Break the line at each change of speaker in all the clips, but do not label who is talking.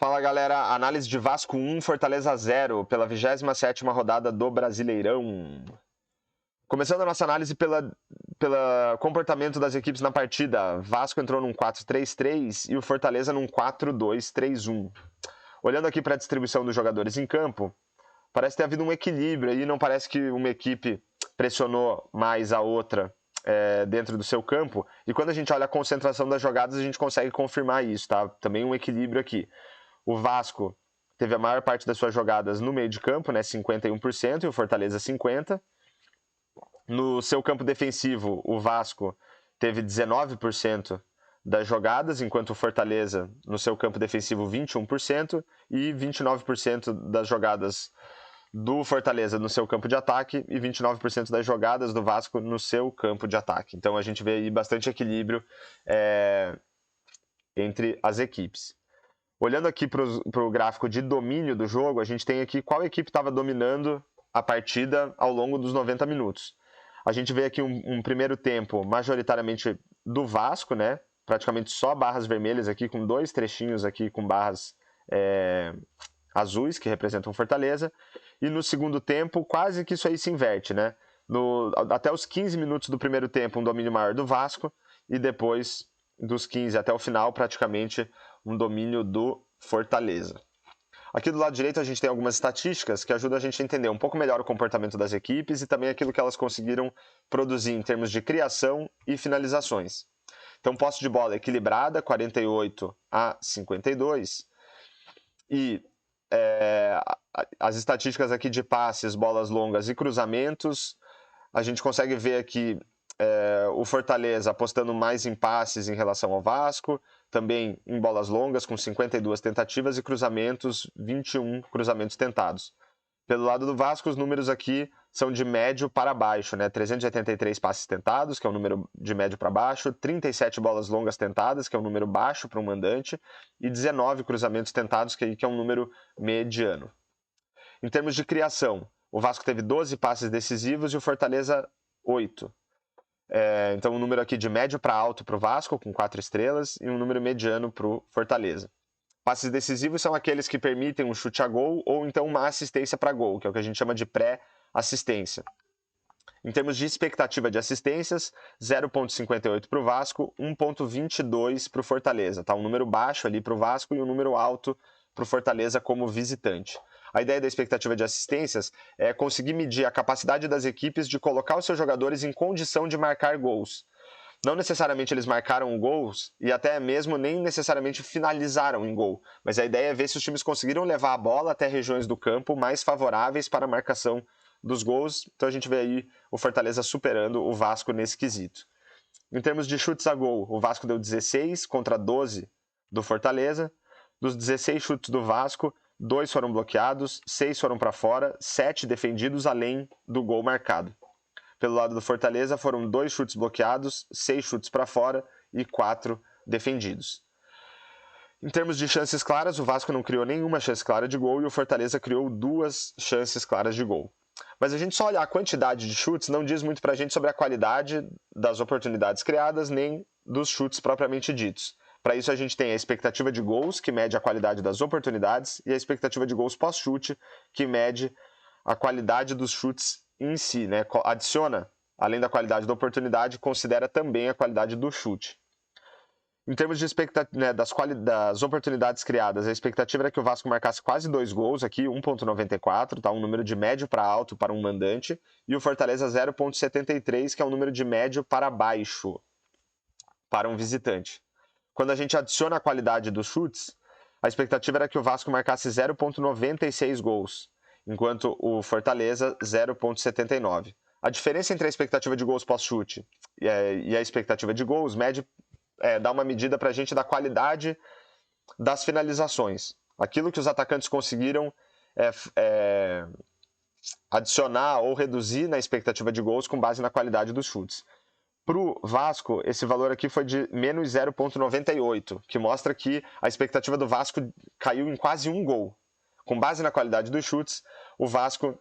Fala galera, análise de Vasco 1, Fortaleza 0, pela 27ª rodada do Brasileirão. Começando a nossa análise pelo comportamento das equipes na partida. Vasco entrou num 4-3-3 e o Fortaleza num 4-2-3-1. Olhando aqui para a distribuição dos jogadores em campo, parece ter havido um equilíbrio aí, não parece que uma equipe pressionou mais a outra dentro do seu campo. E quando a gente olha a concentração das jogadas, a gente consegue confirmar isso, tá? Também um equilíbrio aqui. O Vasco teve a maior parte das suas jogadas no meio de campo, né, 51%, e o Fortaleza 50%. No seu campo defensivo, o Vasco teve 19% das jogadas, enquanto o Fortaleza, no seu campo defensivo, 21%, e 29% das jogadas do Fortaleza no seu campo de ataque e 29% das jogadas do Vasco no seu campo de ataque. Então a gente vê aí bastante equilíbrio entre as equipes. Olhando aqui para o gráfico de domínio do jogo, a gente tem aqui qual equipe estava dominando a partida ao longo dos 90 minutos. A gente vê aqui um primeiro tempo majoritariamente do Vasco, né? Praticamente só barras vermelhas aqui, com dois trechinhos aqui com barras azuis, que representam Fortaleza. E no segundo tempo, quase que isso aí se inverte, né? Até os 15 minutos do primeiro tempo, um domínio maior do Vasco, e depois dos 15 até o final, praticamente um domínio do Fortaleza. Aqui do lado direito a gente tem algumas estatísticas que ajudam a gente a entender um pouco melhor o comportamento das equipes e também aquilo que elas conseguiram produzir em termos de criação e finalizações. Então, posse de bola equilibrada, 48-52. E as estatísticas aqui de passes, bolas longas e cruzamentos, a gente consegue ver aqui o Fortaleza apostando mais em passes em relação ao Vasco, também em bolas longas, com 52 tentativas e cruzamentos, 21 cruzamentos tentados. Pelo lado do Vasco, os números aqui são de médio para baixo, né? 383 passes tentados, que é um número de médio para baixo, 37 bolas longas tentadas, que é um número baixo para um mandante, e 19 cruzamentos tentados, que é um número mediano. Em termos de criação, o Vasco teve 12 passes decisivos e o Fortaleza 8. Então um número aqui de médio para alto para o Vasco, com 4 estrelas, e um número mediano para o Fortaleza. Passes decisivos são aqueles que permitem um chute a gol ou então uma assistência para gol, que é o que a gente chama de pré-assistência. Em termos de expectativa de assistências, 0,58 para o Vasco, 1,22 para o Fortaleza. Tá? Um número baixo ali para o Vasco e um número alto para o Fortaleza como visitante. A ideia da expectativa de assistências é conseguir medir a capacidade das equipes de colocar os seus jogadores em condição de marcar gols. Não necessariamente eles marcaram gols e até mesmo nem necessariamente finalizaram em gol, mas a ideia é ver se os times conseguiram levar a bola até regiões do campo mais favoráveis para a marcação dos gols. Então a gente vê aí o Fortaleza superando o Vasco nesse quesito. Em termos de chutes a gol, o Vasco deu 16 contra 12 do Fortaleza. Dos 16 chutes do Vasco, 2 foram bloqueados, 6 foram para fora, 7 defendidos além do gol marcado. Pelo lado do Fortaleza foram 2 chutes bloqueados, 6 chutes para fora e 4 defendidos. Em termos de chances claras, o Vasco não criou nenhuma chance clara de gol e o Fortaleza criou 2 chances claras de gol. Mas a gente só olhar a quantidade de chutes não diz muito para a gente sobre a qualidade das oportunidades criadas, nem dos chutes propriamente ditos. Para isso a gente tem a expectativa de gols, que mede a qualidade das oportunidades, e a expectativa de gols pós-chute, que mede a qualidade dos chutes em si, né? Adiciona, além da qualidade da oportunidade, considera também a qualidade do chute. Em termos de das oportunidades criadas, a expectativa era que o Vasco marcasse quase 2 gols aqui, 1,94, tá? Um número de médio para alto para um mandante, e o Fortaleza 0,73, que é um número de médio para baixo para um visitante. Quando a gente adiciona a qualidade dos chutes, a expectativa era que o Vasco marcasse 0,96 gols, enquanto o Fortaleza 0,79. A diferença entre a expectativa de gols pós-chute e a expectativa de gols dá uma medida para a gente da qualidade das finalizações. Aquilo que os atacantes conseguiram adicionar ou reduzir na expectativa de gols com base na qualidade dos chutes. Para o Vasco, esse valor aqui foi de menos 0,98, que mostra que a expectativa do Vasco caiu em quase 1 gol. Com base na qualidade dos chutes, o Vasco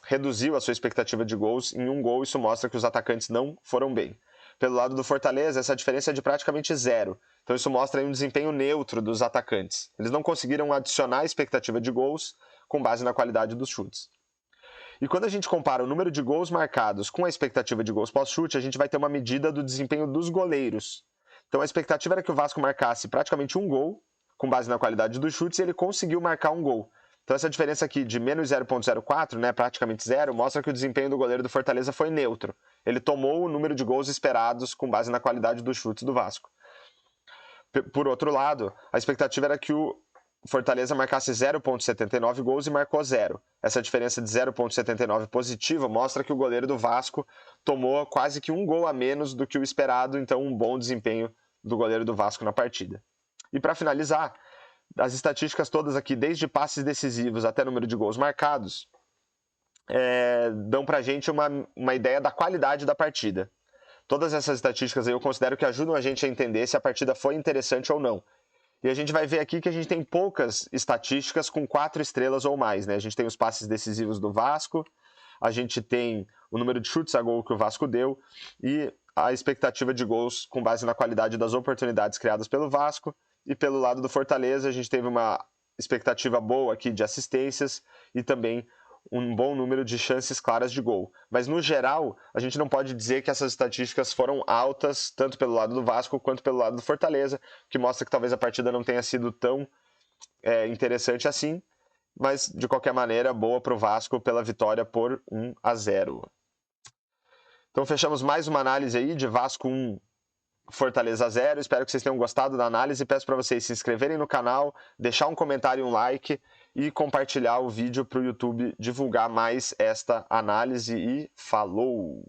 reduziu a sua expectativa de gols em 1 gol. Isso mostra que os atacantes não foram bem. Pelo lado do Fortaleza, essa diferença é de praticamente zero. Então isso mostra aí um desempenho neutro dos atacantes. Eles não conseguiram adicionar a expectativa de gols com base na qualidade dos chutes. E quando a gente compara o número de gols marcados com a expectativa de gols pós-chute, a gente vai ter uma medida do desempenho dos goleiros. Então a expectativa era que o Vasco marcasse praticamente um gol, com base na qualidade dos chutes, e ele conseguiu marcar um gol. Então essa diferença aqui de menos 0,04, né, praticamente zero, mostra que o desempenho do goleiro do Fortaleza foi neutro. Ele tomou o número de gols esperados com base na qualidade dos chutes do Vasco. Por outro lado, a expectativa era que o Fortaleza marcasse 0,79 gols e marcou 0. Essa diferença de 0,79 positiva mostra que o goleiro do Vasco tomou quase que um gol a menos do que o esperado, então um bom desempenho do goleiro do Vasco na partida. E para finalizar, as estatísticas todas aqui, desde passes decisivos até número de gols marcados, dão para a gente uma ideia da qualidade da partida. Todas essas estatísticas aí eu considero que ajudam a gente a entender se a partida foi interessante ou não. E a gente vai ver aqui que a gente tem poucas estatísticas com 4 estrelas ou mais, né? A gente tem os passes decisivos do Vasco, a gente tem o número de chutes a gol que o Vasco deu e a expectativa de gols com base na qualidade das oportunidades criadas pelo Vasco. E pelo lado do Fortaleza, a gente teve uma expectativa boa aqui de assistências e também um bom número de chances claras de gol. Mas, no geral, a gente não pode dizer que essas estatísticas foram altas, tanto pelo lado do Vasco quanto pelo lado do Fortaleza, que mostra que talvez a partida não tenha sido tão interessante assim, mas, de qualquer maneira, boa para o Vasco pela vitória por 1-0. Então, fechamos mais uma análise aí de Vasco 1, Fortaleza 0. Espero que vocês tenham gostado da análise. Peço para vocês se inscreverem no canal, deixar um comentário e um like e compartilhar o vídeo para o YouTube divulgar mais esta análise. E falou!